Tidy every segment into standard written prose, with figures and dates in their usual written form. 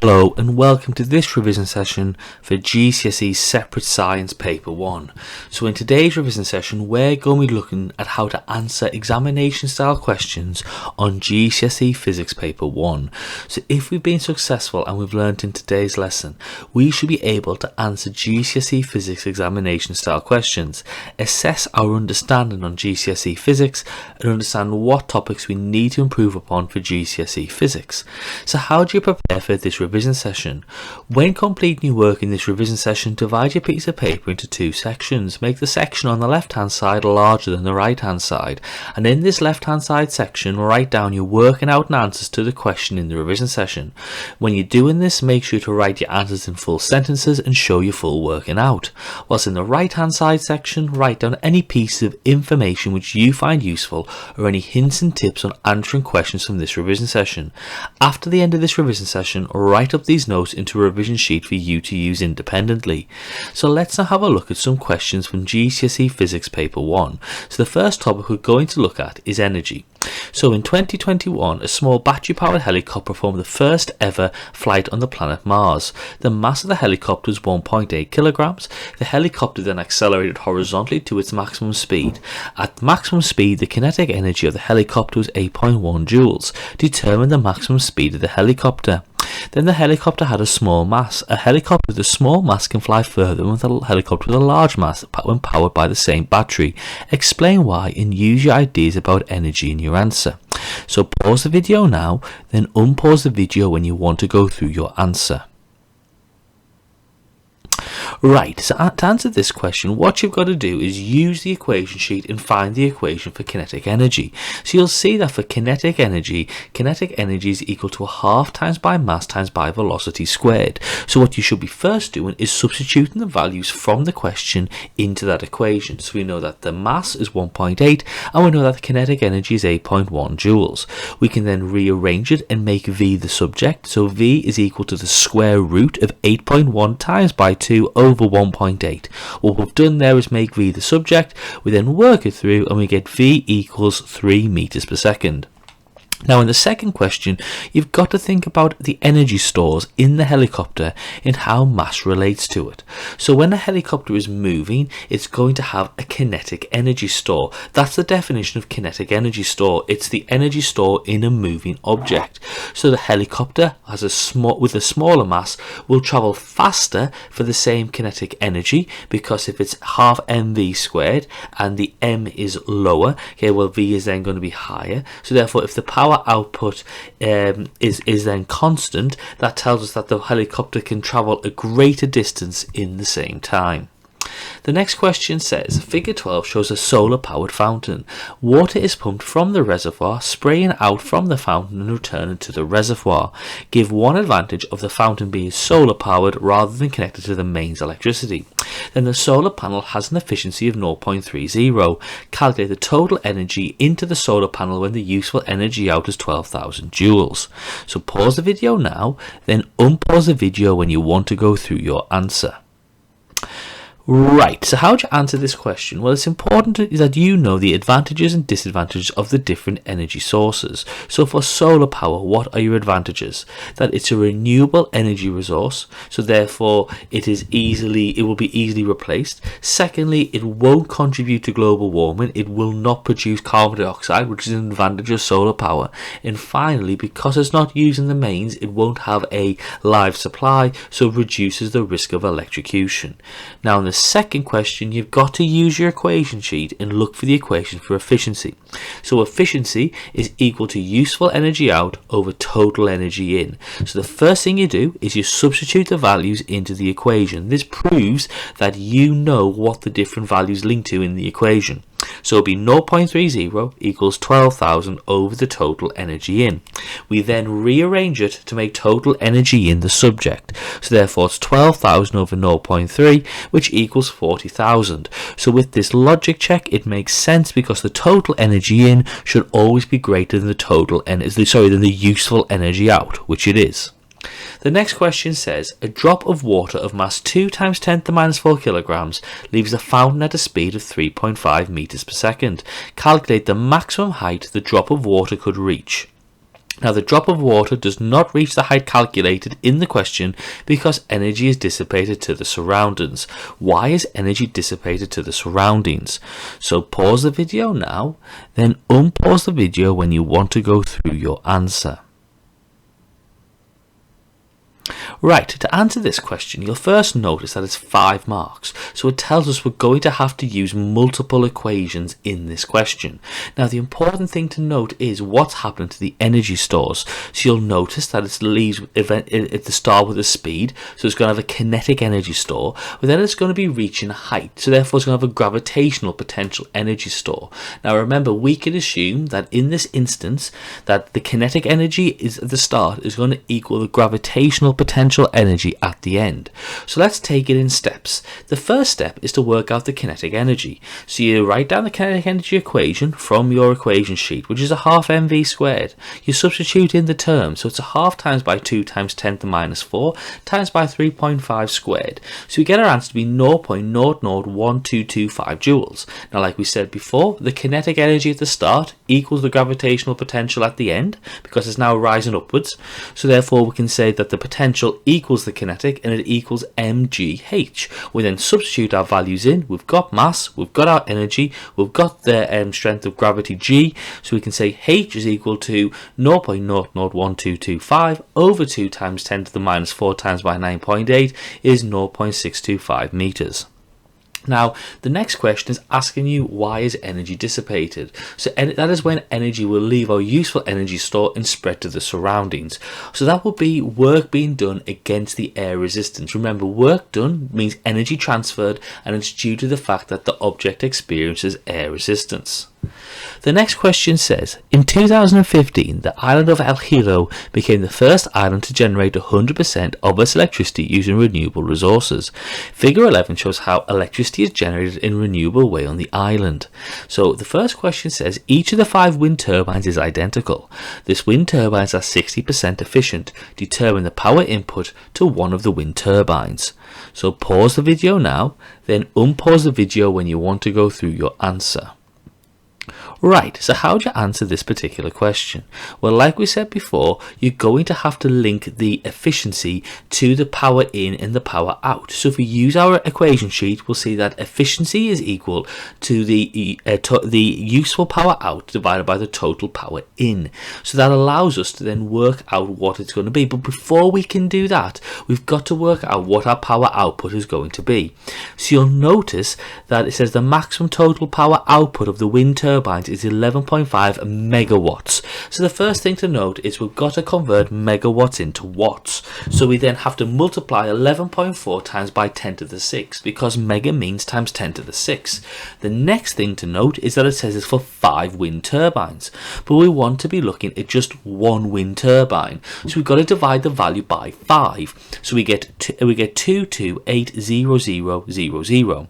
Hello and welcome to this revision session for GCSE Separate Science Paper 1. So in today's revision session we're going to be looking at how to answer examination style questions on GCSE Physics Paper 1. So if we've been successful and we've learnt in today's lesson, we should be able to answer GCSE Physics examination style questions, assess our understanding on GCSE Physics and understand what topics we need to improve upon for GCSE Physics. So how do you prepare for this revision session? When completing your work in this revision session, divide your piece of paper into two sections. Make the section on the left hand side larger than the right hand side, and in this left hand side section write down your working out and answers to the question in the revision session. When you're doing this, make sure to write your answers in full sentences and show your full working out. Whilst in the right hand side section, write down any piece of information which you find useful or any hints and tips on answering questions from this revision session. After the end of this revision session, write up these notes into a revision sheet for you to use independently. So let's now have a look at some questions from GCSE Physics Paper 1. So the first topic we're going to look at is energy. So in 2021, a small battery-powered helicopter performed the first ever flight on the planet Mars. The mass of the helicopter was 1.8 kilograms. The helicopter then accelerated horizontally to its maximum speed. At maximum speed, the kinetic energy of the helicopter was 8.1 joules. Determine the maximum speed of the helicopter. Then the helicopter had a small mass. A helicopter with a small mass can fly further than a helicopter with a large mass when powered by the same battery. Explain why and use your ideas about energy in your answer. So pause the video now, then unpause the video when you want to go through your answer. Right, so to answer this question, what you've got to do is use the equation sheet and find the equation for kinetic energy. So you'll see that for kinetic energy is equal to 1/2 times by mass times by velocity squared. So what you should be first doing is substituting the values from the question into that equation. So we know that the mass is 1.8 and we know that the kinetic energy is 8.1 joules. We can then rearrange it and make V the subject. So V is equal to the square root of 8.1 times by 2 over 1.8. What we've done there is make V the subject. We then work it through and we get V equals 3 meters per second. Now in the second question, you've got to think about the energy stores in the helicopter and how mass relates to it. So when a helicopter is moving, it's going to have a kinetic energy store. That's the definition of kinetic energy store. It's the energy store in a moving object. So the helicopter has with a smaller mass will travel faster for the same kinetic energy, because if it's 1/2 mv squared and the m is lower, okay, well v is then going to be higher. So therefore if the power output is then constant, that tells us that the helicopter can travel a greater distance in the same time. The next question says, figure 12 shows a solar powered fountain. Water is pumped from the reservoir, spraying out from the fountain and returning to the reservoir. Give one advantage of the fountain being solar powered rather than connected to the mains electricity. Then the solar panel has an efficiency of 0.30. Calculate the total energy into the solar panel when the useful energy out is 12,000 joules. So pause the video now, then unpause the video when you want to go through your answer. Right, so how do you answer this question? Well, it's important that you know the advantages and disadvantages of the different energy sources. So for solar power, what are your advantages? That it's a renewable energy resource, so therefore it will be easily replaced. Secondly, it won't contribute to global warming. It will not produce carbon dioxide, which is an advantage of solar power. And finally, because it's not using the mains, it won't have a live supply, so it reduces the risk of electrocution. Now in the second question, you've got to use your equation sheet and look for the equation for efficiency. So efficiency is equal to useful energy out over total energy in. So the first thing you do is you substitute the values into the equation. This proves that you know what the different values link to in the equation. So it'll be 0.30 equals 12,000 over the total energy in. We then rearrange it to make total energy in the subject. So therefore it's 12,000 over 0.3, which equals 40,000. So with this logic check, it makes sense because the total energy in should always be greater than the useful energy out, which it is. The next question says, a drop of water of mass 2 times 10 to the minus 4 kilograms leaves the fountain at a speed of 3.5 meters per second. Calculate the maximum height the drop of water could reach. Now, the drop of water does not reach the height calculated in the question because energy is dissipated to the surroundings. Why is energy dissipated to the surroundings? So pause the video now, then unpause the video when you want to go through your answer. Right, to answer this question, you'll first notice that it's 5 marks, so it tells us we're going to have to use multiple equations in this question. Now, the important thing to note is what's happening to the energy stores. So you'll notice that it leaves at the start with a speed, so it's going to have a kinetic energy store, but then it's going to be reaching a height, so therefore it's going to have a gravitational potential energy store. Now remember, we can assume that in this instance that the kinetic energy is at the start is going to equal the gravitational potential energy at the end. So let's take it in steps. The first step is to work out the kinetic energy. So you write down the kinetic energy equation from your equation sheet, which is a half mv squared. You substitute in the terms, so it's a half times by 2 times 10 to the minus 4 times by 3.5 squared. So we get our answer to be 0.001225 joules. Now, like we said before, the kinetic energy at the start equals the gravitational potential at the end because it's now rising upwards. So therefore we can say that the potential equals the kinetic and it equals mgh. We then substitute our values in. We've got mass, we've got our energy, we've got the strength of gravity g, so we can say h is equal to 0.001225 over 2 times 10 to the minus 4 times by 9.8 is 0.625 meters. Now, the next question is asking you why is energy dissipated. So that is when energy will leave our useful energy store and spread to the surroundings. So that will be work being done against the air resistance. Remember, work done means energy transferred, and it's due to the fact that the object experiences air resistance. The next question says, in 2015, the island of El Hierro became the first island to generate 100% of its electricity using renewable resources. Figure 11 shows how electricity is generated in a renewable way on the island. So the first question says, each of the 5 wind turbines is identical. This wind turbines are 60% efficient. Determine the power input to one of the wind turbines. So pause the video now, then unpause the video when you want to go through your answer. Right, so how do you answer this particular question? Well, like we said before, you're going to have to link the efficiency to the power in and the power out. So if we use our equation sheet, we'll see that efficiency is equal to the useful power out divided by the total power in. So that allows us to then work out what it's going to be. But before we can do that, we've got to work out what our power output is going to be. So you'll notice that it says the maximum total power output of the wind turbines is 11.5 megawatts. So the first thing to note is we've got to convert megawatts into watts. So we then have to multiply 11.4 times by 10 to the 6 because mega means times 10 to the 6. The next thing to note is that it says it's for 5 wind turbines, but we want to be looking at just one wind turbine. So we've got to divide the value by 5. So we get 2280000.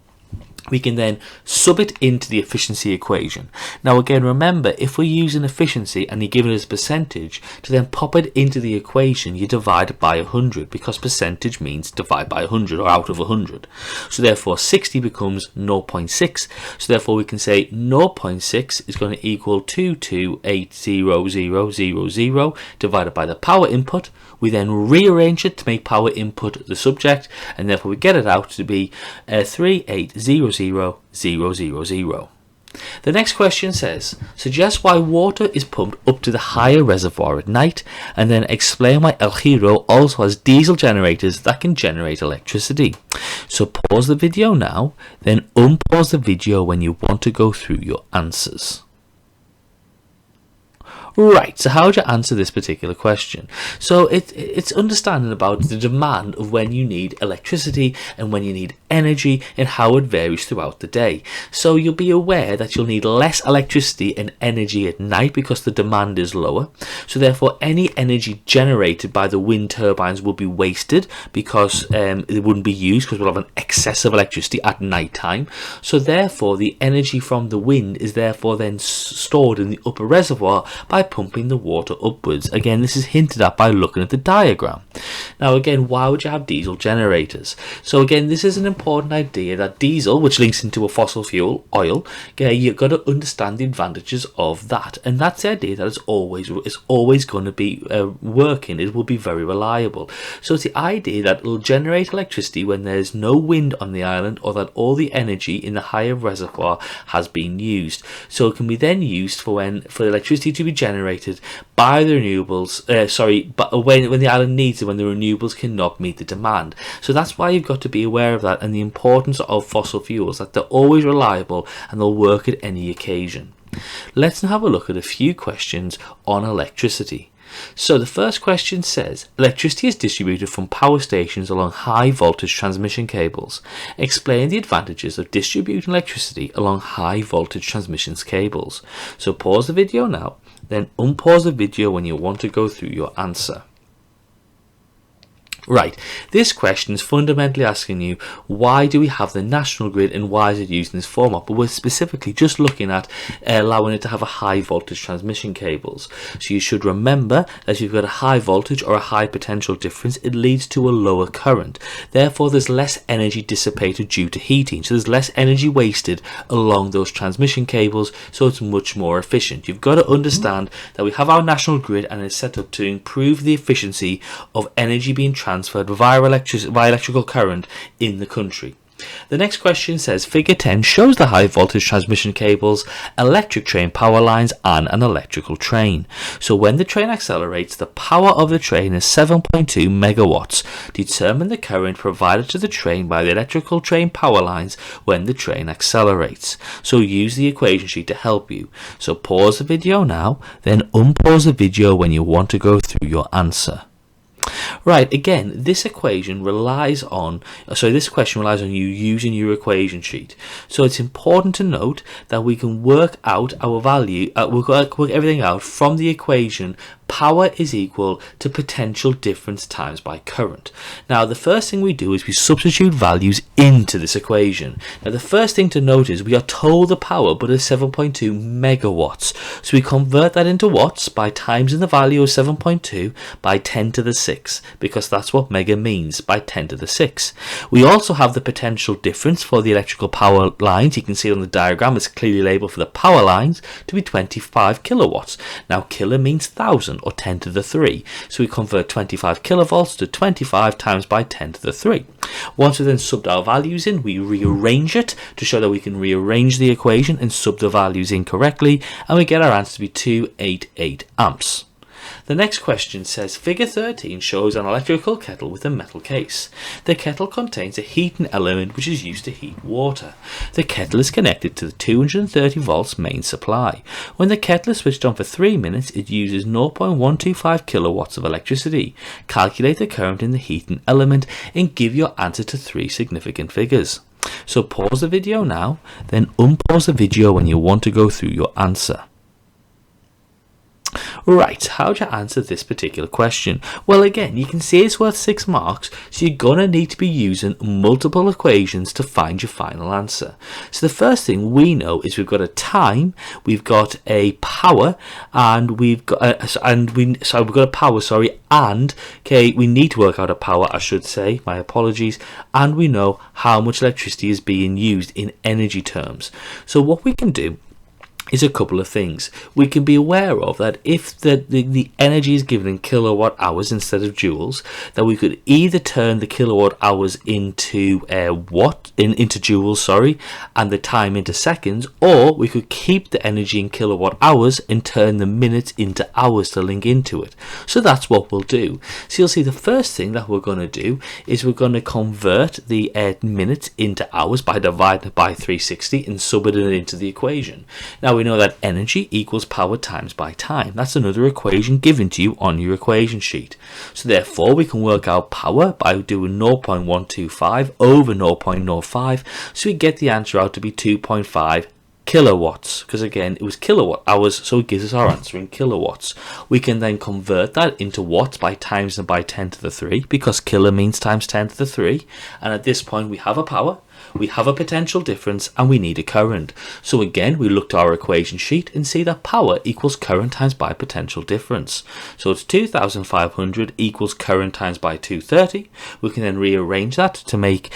We can then sub it into the efficiency equation. Now again, remember, if we're using efficiency and you give it as percentage, to then pop it into the equation, you divide it by 100 because percentage means divide by 100 or out of 100. So therefore 60 becomes 0.6. So therefore we can say 0.6 is going to equal 2280000 divided by the power input. We then rearrange it to make power input the subject, and therefore we get it out to be 3800000. The next question says, suggest why water is pumped up to the higher reservoir at night, and then explain why El Hierro also has diesel generators that can generate electricity. So pause the video now, then unpause the video when you want to go through your answers. Right, so how do you answer this particular question? So it's understanding about the demand of when you need electricity and when you need energy and how it varies throughout the day. So you'll be aware that you'll need less electricity and energy at night because the demand is lower. So therefore any energy generated by the wind turbines will be wasted because it wouldn't be used because we'll have an excess of electricity at night time. So therefore the energy from the wind is therefore then stored in the upper reservoir by by pumping the water upwards. Again, this is hinted at by looking at the diagram. Now again, why would you have diesel generators? So again, this is an important idea that diesel, which links into a fossil fuel, oil, okay, you've got to understand the advantages of that, and that's the idea that it's always going to be working. It will be very reliable. So it's the idea that it will generate electricity when there's no wind on the island, or that all the energy in the higher reservoir has been used. So it can be then used for the electricity to be generated by the renewables. But when the island needs it, when the renewables cannot meet the demand. So that's why you've got to be aware of that and the importance of fossil fuels, that they're always reliable and they'll work at any occasion. Let's now have a look at a few questions on electricity. So the first question says, electricity is distributed from power stations along high voltage transmission cables. Explain the advantages of distributing electricity along high voltage transmission cables. So pause the video now, then unpause the video when you want to go through your answer. Right, this question is fundamentally asking you, why do we have the national grid and why is it used in this format? But we're specifically just looking at allowing it to have a high voltage transmission cables. So you should remember that if you've got a high voltage or a high potential difference, it leads to a lower current. Therefore, there's less energy dissipated due to heating. So there's less energy wasted along those transmission cables, so it's much more efficient. You've got to understand that we have our national grid and it's set up to improve the efficiency of energy being transferred via electrical current in the country. The next question says, figure 10 shows the high voltage transmission cables, electric train power lines and an electrical train. So when the train accelerates, the power of the train is 7.2 megawatts. Determine the current provided to the train by the electrical train power lines when the train accelerates. So use the equation sheet to help you. So pause the video now, then unpause the video when you want to go through your answer. Right, again, this question relies on you using your equation sheet. So it's important to note that we can work out our value, work everything out from the equation. Power is equal to potential difference times by current. Now, the first thing we do is we substitute values into this equation. Now, the first thing to note is we are told the power, but it's 7.2 megawatts. So we convert that into watts by timesing the value of 7.2 by 10 to the 6, because that's what mega means, by 10 to the 6. We also have the potential difference for the electrical power lines. You can see on the diagram, it's clearly labelled for the power lines to be 25 kilowatts. Now, kilo means 1,000, or 10 to the 3. So we convert 25 kilovolts to 25 times by 10 to the 3. Once we then subbed our values in, we rearrange it to show that we can rearrange the equation and sub the values in correctly, and we get our answer to be 288 amps. The next question says, figure 13 shows an electrical kettle with a metal case. The kettle contains a heating element which is used to heat water. The kettle is connected to the 230 volts main supply. When the kettle is switched on for 3 minutes, it uses 0.125 kilowatts of electricity. Calculate the current in the heating element and give your answer to 3 significant figures. So pause the video now, then unpause the video when you want to go through your answer. Right, how do you answer this particular question? Well, again, you can see it's worth 6 marks, so you're going to need to be using multiple equations to find your final answer. So the first thing we know is we've got a time, we've got a power, and we've got a power, and we need to work out a power, I should say, my apologies, and we know how much electricity is being used in energy terms. So what we can do is a couple of things. We can be aware of that if the energy is given in kilowatt hours instead of joules, that we could either turn the kilowatt hours into into joules, and the time into seconds, or we could keep the energy in kilowatt hours and turn the minutes into hours to link into it. So that's what we'll do. So you'll see the first thing that we're going to do is we're going to convert the minutes into hours by dividing it by 360 and subbing it into the equation. Now we know that energy equals power times by time. That's another equation given to you on your equation sheet. So therefore we can work out power by doing 0.125 over 0.05, so we get the answer out to be 2.5 kilowatts, because again it was kilowatt hours, so it gives us our answer in kilowatts. We can then convert that into watts by times and by 10 to the 3, because kilo means times 10 to the 3, and at this point we have a power. we have a potential difference and we need a current. So again, we look to our equation sheet and see that power equals current times by potential difference. So it's 2500 equals current times by 230. We can then rearrange that to make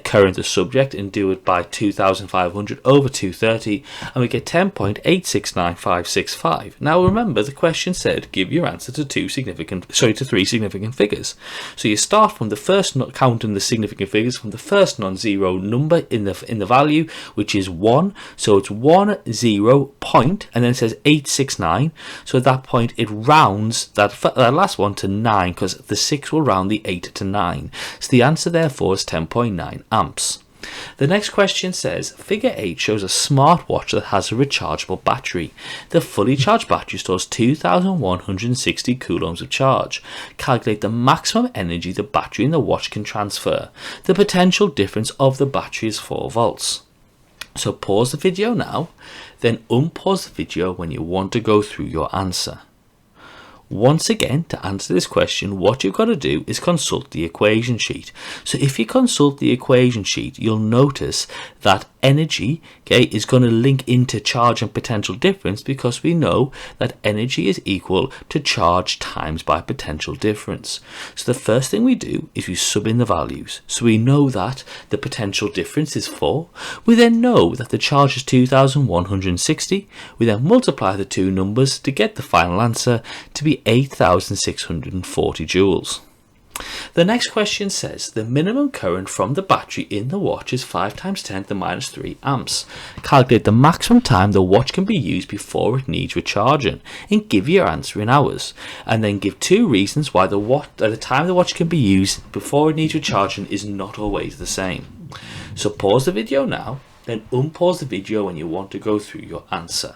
current the subject and do it by 2500 over 230, and we get 10.869565. Now remember, the question said give your answer to three significant figures. So you start from the first, counting the significant figures from the first non-zero number in the value, which is 1. So it's 1 0 point, and then it says 869. So at that point it rounds that last one to 9, because the 6 will round the 8 to 9. So the answer therefore is 10.9 amps. The next question says, figure 8 shows a smartwatch that has a rechargeable battery. The fully charged battery stores 2160 coulombs of charge. Calculate the maximum energy the battery in the watch can transfer. The potential difference of the battery is 4 volts. So pause the video now, then unpause the video when you want to go through your answer. Once again, to answer this question, what you've got to do is consult the equation sheet. So if you consult the equation sheet, you'll notice that energy, is going to link into charge and potential difference, because we know that energy is equal to charge times by potential difference. So the first thing we do is we sub in the values. So we know that the potential difference is 4. We then know that the charge is 2160. We then multiply the two numbers to get the final answer to be 8640 joules. The next question says the minimum current from the battery in the watch is 5 times 10 to the minus 3 amps. Calculate the maximum time the watch can be used before it needs recharging, and give your answer in hours. And then give 2 reasons why the time the watch can be used before it needs recharging is not always the same. So pause the video now, then unpause the video when you want to go through your answer.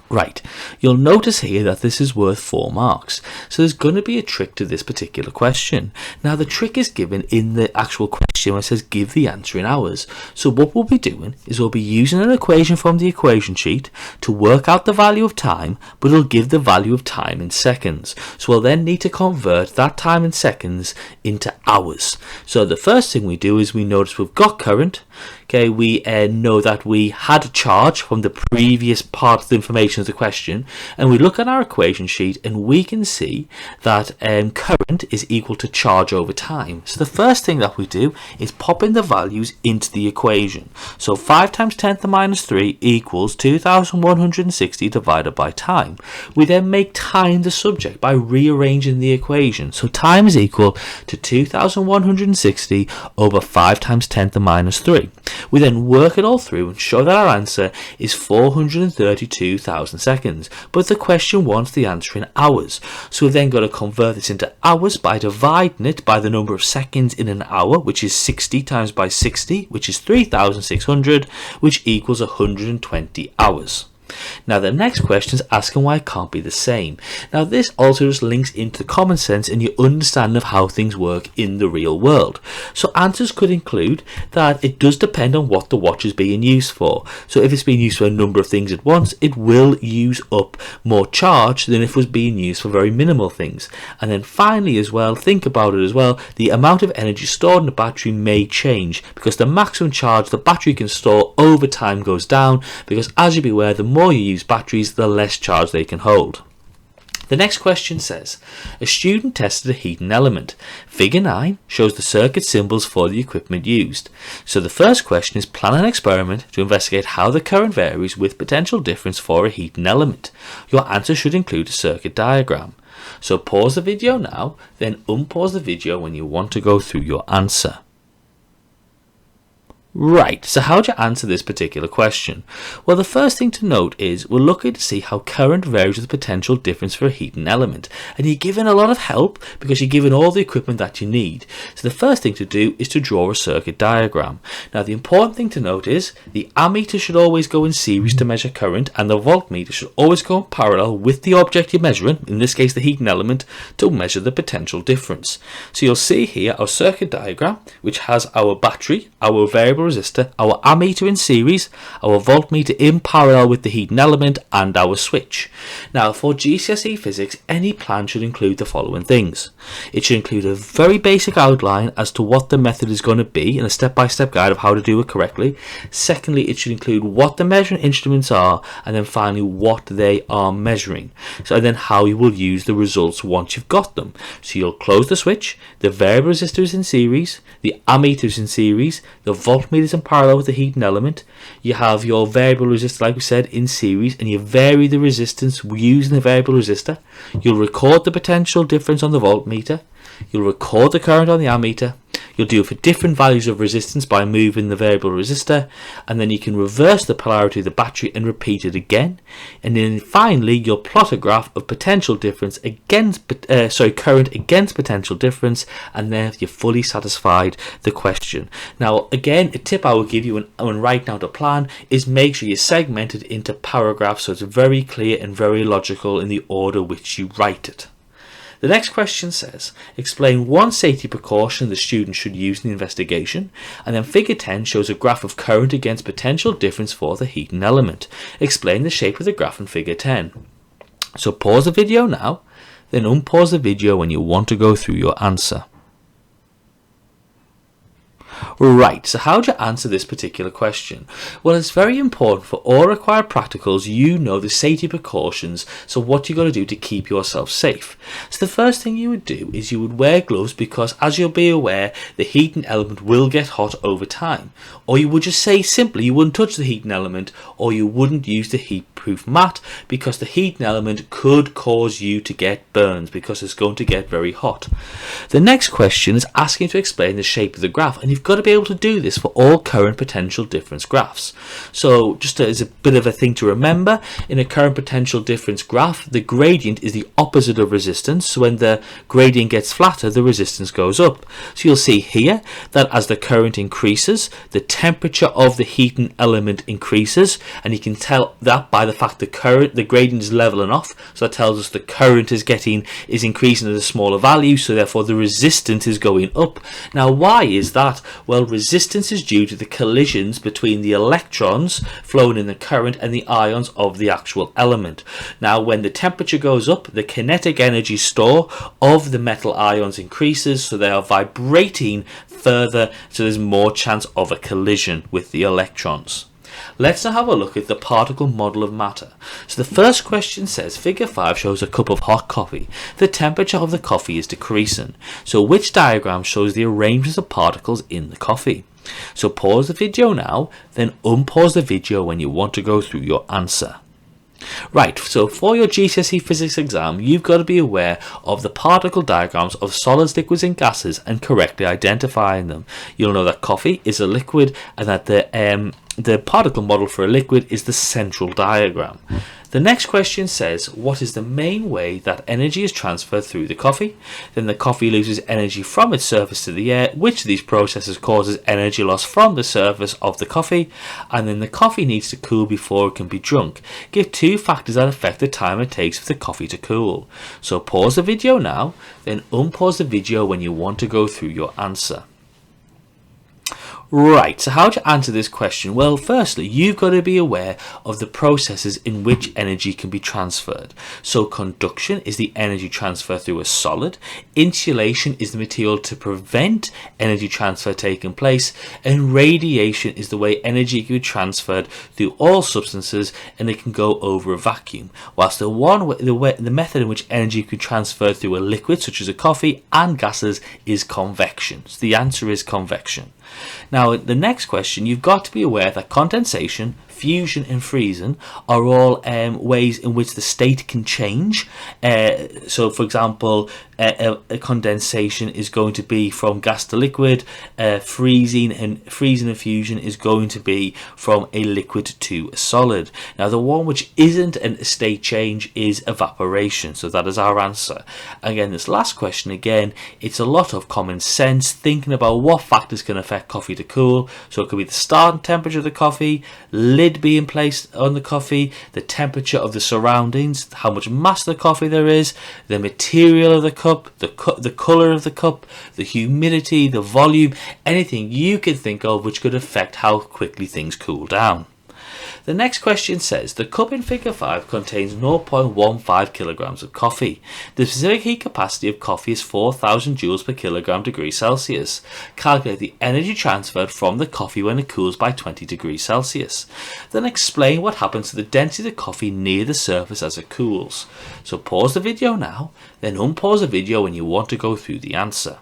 Right, you'll notice here that this is worth 4 marks, so there's going to be a trick to this particular question. Now the trick is given in the actual question where it says give the answer in hours. So what we'll be doing is we'll be using an equation from the equation sheet to work out the value of time, but it'll give the value of time in seconds. So we'll then need to convert that time in seconds into hours. So the first thing we do is we notice we've got current. We know that we had a charge from the previous part of the information of the question, and we look at our equation sheet and we can see that current is equal to charge over time. So the first thing that we do is pop in the values into the equation. So 5 times 10 to the minus 3 equals 2160 divided by time. We then make time the subject by rearranging the equation. So time is equal to 2160 over 5 times 10 to the minus 3. We then work it all through and show that our answer is 432,000 seconds, but the question wants the answer in hours. So we've then got to convert this into hours by dividing it by the number of seconds in an hour, which is 60 times by 60, which is 3,600, which equals 120 hours. Now the next question is asking why it can't be the same. Now this also just links into common sense and your understanding of how things work in the real world. So answers could include that it does depend on what the watch is being used for. So if it's being used for a number of things at once, it will use up more charge than if it was being used for very minimal things. And then finally as well, think about it as well, the amount of energy stored in the battery may change, because the maximum charge the battery can store over time goes down, because as you be aware, the more you use batteries, the less charge they can hold. The next question says, a student tested a heating element. Figure 9 shows the circuit symbols for the equipment used. So the first question is plan an experiment to investigate how the current varies with potential difference for a heating element. Your answer should include a circuit diagram. So pause the video now, then unpause the video when you want to go through your answer. Right, so how do you answer this particular question? Well, the first thing to note is we're looking to see how current varies with potential difference for a heating element. And you're given a lot of help because you're given all the equipment that you need. So the first thing to do is to draw a circuit diagram. Now, the important thing to note is the ammeter should always go in series to measure current, and the voltmeter should always go in parallel with the object you're measuring, in this case the heating element, to measure the potential difference. So you'll see here our circuit diagram, which has our battery, our variable resistor, our ammeter in series, our voltmeter in parallel with the heating element, and our switch. Now for GCSE Physics, any plan should include the following things. It should include a very basic outline as to what the method is going to be and a step-by-step guide of how to do it correctly. Secondly, it should include what the measuring instruments are, and then finally what they are measuring. So and then how you will use the results once you've got them. So you'll close the switch, the variable resistor is in series, the ammeter is in series, the voltmeter is in parallel with the heating element. You have your variable resistor, like we said, in series, and you vary the resistance using the variable resistor. You'll record the potential difference on the voltmeter. You'll record the current on the ammeter. You'll do it for different values of resistance by moving the variable resistor, and then you can reverse the polarity of the battery and repeat it again. And then finally, you'll plot a graph of potential difference against current against potential difference, and then you're fully satisfied the question. Now, again, a tip I will give you when writing out a plan is make sure you segment it into paragraphs so it's very clear and very logical in the order which you write it. The next question says, explain one safety precaution the student should use in the investigation, and then figure 10 shows a graph of current against potential difference for the heating element. Explain the shape of the graph in figure 10. So pause the video now, then unpause the video when you want to go through your answer. Right, so how do you answer this particular question? Well, it's very important for all required practicals you know the safety precautions, so what you got to do to keep yourself safe. So the first thing you would do is you would wear gloves because, as you'll be aware, the heating element will get hot over time. Or you would just say simply you wouldn't touch the heating element, or you wouldn't use the heat-proof mat because the heating element could cause you to get burns because it's going to get very hot. The next question is asking you to explain the shape of the graph, and you've got to be able to do this for all current potential difference graphs. So just as a bit of a thing to remember, in a current potential difference graph, the gradient is the opposite of resistance. So when the gradient gets flatter, the resistance goes up. So you'll see here that as the current increases, the temperature of the heating element increases, and you can tell that by the fact the gradient is leveling off. So that tells us the current is increasing at a smaller value, so therefore the resistance is going up. Now why is that? Well, resistance is due to the collisions between the electrons flowing in the current and the ions of the actual element. Now when the temperature goes up, the kinetic energy store of the metal ions increases, so they are vibrating further, so there's more chance of a collision with the electrons. Let's now have a look at the particle model of matter. So the first question says figure 5 shows a cup of hot coffee. The temperature of the coffee is decreasing. So which diagram shows the arrangement of particles in the coffee? So pause the video now, then unpause the video when you want to go through your answer. Right, so for your GCSE Physics exam, you've got to be aware of the particle diagrams of solids, liquids and gases and correctly identifying them. You'll know that coffee is a liquid and that the particle model for a liquid is the central diagram. The next question says, what is the main way that energy is transferred through the coffee? Then the coffee loses energy from its surface to the air. Which of these processes causes energy loss from the surface of the coffee? And then the coffee needs to cool before it can be drunk. Give 2 factors that affect the time it takes for the coffee to cool. So pause the video now, then unpause the video when you want to go through your answer. Right, so how to answer this question? Well, firstly, you've got to be aware of the processes in which energy can be transferred. So conduction is the energy transfer through a solid, insulation is the material to prevent energy transfer taking place, and radiation is the way energy can be transferred through all substances and it can go over a vacuum. Whilst the method in which energy can be transferred through a liquid, such as a coffee, and gases is convection. So the answer is convection. Now, the next question, you've got to be aware that condensation, fusion and freezing are all ways in which the state can change. So for example, a condensation is going to be from gas to liquid, freezing and fusion is going to be from a liquid to a solid. Now the one which isn't a state change is evaporation, so that is our answer. Again, this last question, again, it's a lot of common sense, thinking about what factors can affect coffee to cool. So it could be the starting temperature of the coffee, lid being placed on the coffee, the temperature of the surroundings, how much mass of the coffee there is, the material of the cup, the colour of the cup, the humidity, the volume, anything you can think of which could affect how quickly things cool down. The next question says, the cup in figure 5 contains 0.15 kilograms of coffee. The specific heat capacity of coffee is 4,000 joules per kilogram degree Celsius. Calculate the energy transferred from the coffee when it cools by 20 degrees Celsius. Then explain what happens to the density of the coffee near the surface as it cools. So pause the video now, then unpause the video when you want to go through the answer.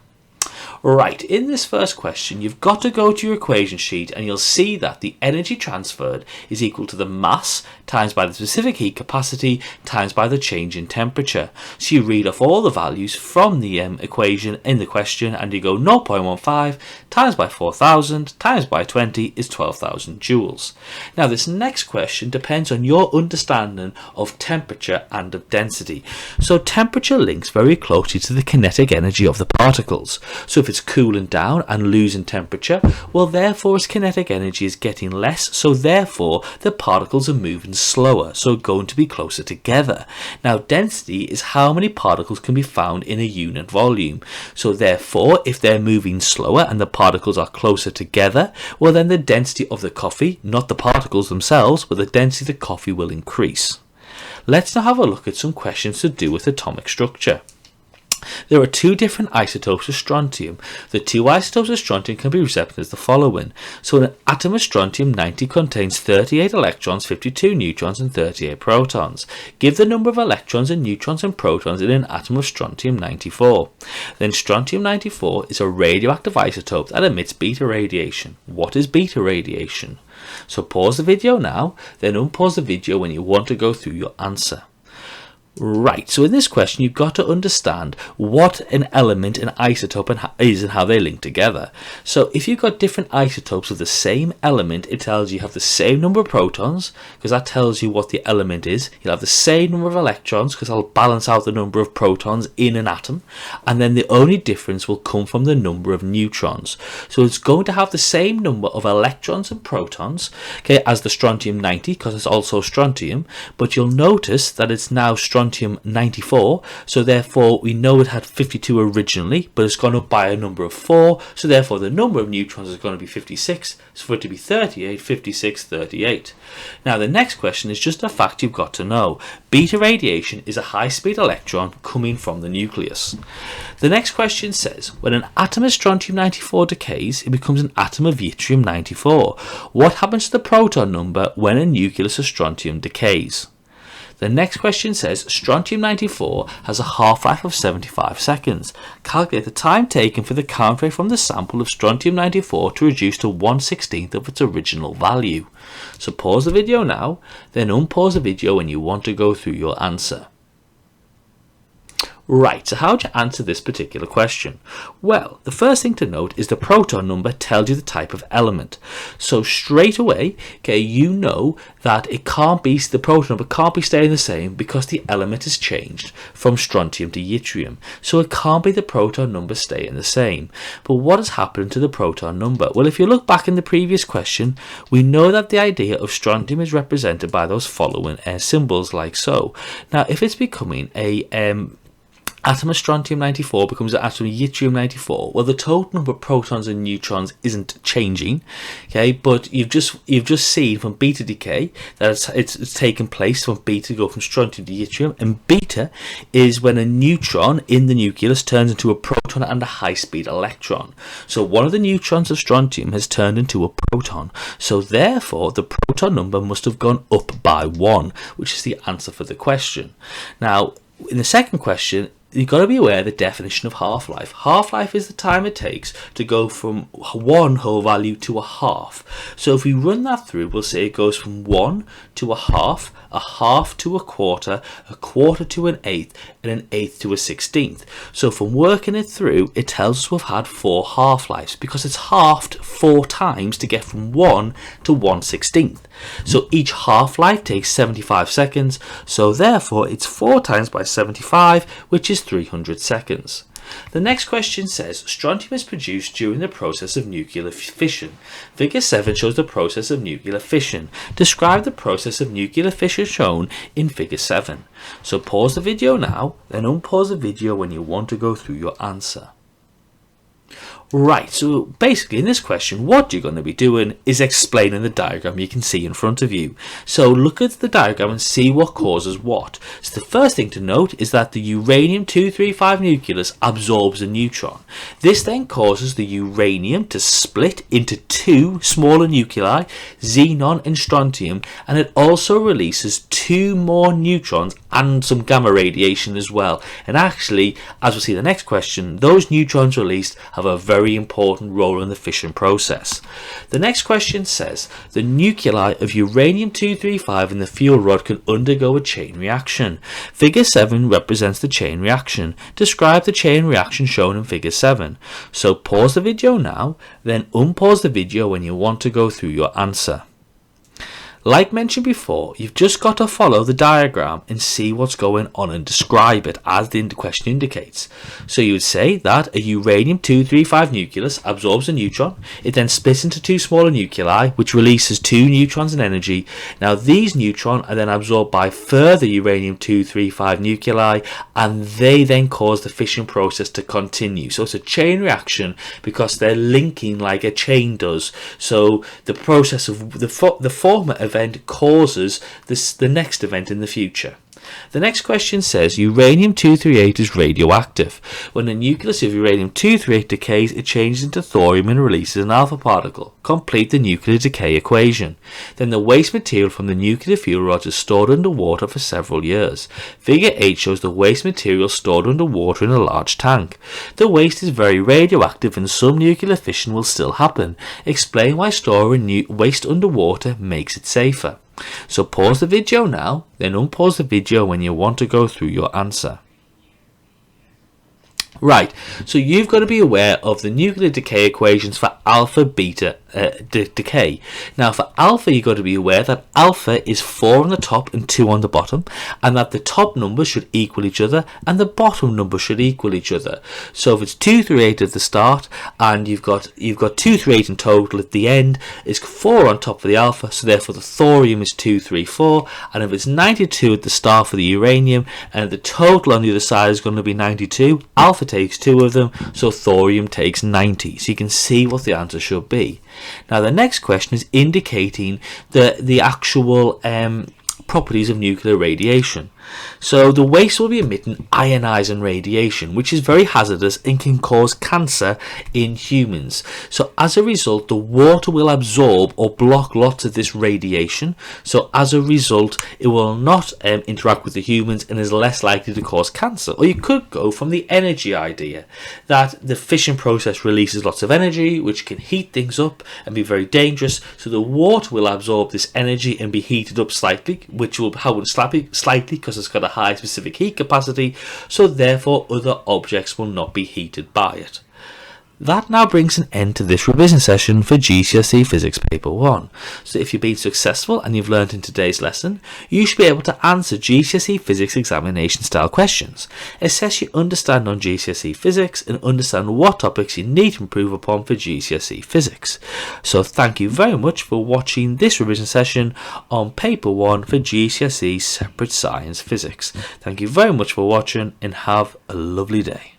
Right, in this first question, you've got to go to your equation sheet and you'll see that the energy transferred is equal to the mass times by the specific heat capacity times by the change in temperature. So you read off all the values from the equation in the question and you go 0.15 times by 4,000 times by 20 is 12,000 joules. Now this next question depends on your understanding of temperature and of density. So temperature links very closely to the kinetic energy of the particles. So if it's cooling down and losing temperature, well therefore its kinetic energy is getting less, so therefore the particles are moving slower, so going to be closer together. Now density is how many particles can be found in a unit volume. So therefore if they're moving slower and the particles are closer together, well then the density of the coffee, not the particles themselves, but the density of the coffee will increase. Let's now have a look at some questions to do with atomic structure. There are two different isotopes of strontium. The two isotopes of strontium can be represented as the following. So an atom of strontium-90 contains 38 electrons, 52 neutrons and 38 protons. Give the number of electrons and neutrons and protons in an atom of strontium-94. Then strontium-94 is a radioactive isotope that emits beta radiation. What is beta radiation? So pause the video now, then unpause the video when you want to go through your answer. Right, so in this question you've got to understand what an element, an isotope is and how they link together. So if you've got different isotopes of the same element, it tells you have the same number of protons, because that tells you what the element is. You'll have the same number of electrons, because that'll balance out the number of protons in an atom, and then the only difference will come from the number of neutrons. So it's going to have the same number of electrons and protons, okay, as the strontium-90, because it's also strontium, but you'll notice that it's now strontium-94, so therefore we know it had 52 originally, but it's gone up by a number of 4, so therefore the number of neutrons is going to be 56, so for it to be 38, 56, 38. Now the next question is just a fact you've got to know. Beta radiation is a high-speed electron coming from the nucleus. The next question says, when an atom of strontium-94 decays, it becomes an atom of yttrium-94. What happens to the proton number when a nucleus of strontium decays? The next question says strontium-94 has a half-life of 75 seconds. Calculate the time taken for the count rate from the sample of strontium-94 to reduce to 1/16 of its original value. So pause the video now, then unpause the video when you want to go through your answer. Right, so how do you answer this particular question? Well, the first thing to note is the proton number tells you the type of element. So straight away, okay, you know that it can't be, the proton number can't be staying the same because the element has changed from strontium to yttrium. So it can't be the proton number staying the same. But what has happened to the proton number? Well, if you look back in the previous question, we know that the idea of strontium is represented by those following symbols like so. Now, if it's becoming a atom of strontium-94 becomes an atom of yttrium-94. Well, the total number of protons and neutrons isn't changing, okay? But you've just seen from beta decay that it's taken place from beta to go from strontium to yttrium, and beta is when a neutron in the nucleus turns into a proton and a high-speed electron. So one of the neutrons of strontium has turned into a proton. So therefore, the proton number must have gone up by 1, which is the answer for the question. Now, in the second question, you've got to be aware of the definition of half-life. Half-life is the time it takes to go from one whole value to a half. So if we run that through, we'll say it goes from 1 to a half to a quarter to an eighth, and an eighth to a 16th. So from working it through, it tells us we've had 4 half-lives because it's halved 4 times to get from 1 to 1/16. So each half-life takes 75 seconds, so therefore it's 4 times by 75, which is 300 seconds. The next question says, strontium is produced during the process of nuclear fission. Figure 7 shows the process of nuclear fission. Describe the process of nuclear fission shown in figure 7. So pause the video now, then unpause the video when you want to go through your answer. Right, so basically in this question, what you're going to be doing is explaining the diagram you can see in front of you. So look at the diagram and see what causes what. So the first thing to note is that the uranium-235 nucleus absorbs a neutron. This then causes the uranium to split into two smaller nuclei, xenon and strontium, and it also releases two more neutrons and some gamma radiation as well. And actually, as we'll see in the next question, those neutrons released have a very important role in the fission process. The next question says, the nuclei of uranium-235 in the fuel rod can undergo a chain reaction. Figure 7 represents the chain reaction. Describe the chain reaction shown in figure 7. So pause the video now, then unpause the video when you want to go through your answer. Like mentioned before, you've just got to follow the diagram and see what's going on and describe it as the question indicates. So you would say that a uranium-235 nucleus absorbs a neutron. It then splits into two smaller nuclei, which releases two neutrons in energy. Now these neutrons are then absorbed by further uranium-235 nuclei, and they then cause the fission process to continue. So it's a chain reaction because they're linking like a chain does. So the process of the former event causes the next event in the future. The next question says uranium-238 is radioactive. When the nucleus of uranium-238 decays, it changes into thorium and releases an alpha particle. Complete the nuclear decay equation. Then the waste material from the nuclear fuel rods is stored underwater for several years. Figure 8 shows the waste material stored underwater in a large tank. The waste is very radioactive and some nuclear fission will still happen. Explain why storing waste underwater makes it safer. So pause the video now, then unpause the video when you want to go through your answer. Right, so you've got to be aware of the nuclear decay equations for alpha, beta decay. Now for alpha, you've got to be aware that alpha is 4 on the top and 2 on the bottom, and that the top numbers should equal each other and the bottom number should equal each other. So if it's 238 at the start and you've got 238 in total at the end, it's 4 on top of the alpha, so therefore the thorium is 234, and if it's 92 at the start for the uranium and the total on the other side is going to be 92, alpha takes 2 of them, so thorium takes 90. So you can see what the answer should be. Now the next question is indicating the actual properties of nuclear radiation. So the waste will be emitting ionizing radiation, which is very hazardous and can cause cancer in humans. So as a result, the water will absorb or block lots of this radiation. So as a result, it will not interact with the humans and is less likely to cause cancer. Or you could go from the energy idea that the fission process releases lots of energy, which can heat things up and be very dangerous. So the water will absorb this energy and be heated up slightly, which will happen slightly because it's got a high specific heat capacity, so therefore other objects will not be heated by it. That now brings an end to this revision session for GCSE Physics Paper 1. So if you've been successful and you've learned in today's lesson, you should be able to answer GCSE Physics examination style questions, assess your understanding on GCSE Physics and understand what topics you need to improve upon for GCSE Physics. So thank you very much for watching this revision session on Paper 1 for GCSE Separate Science Physics. Thank you very much for watching and have a lovely day.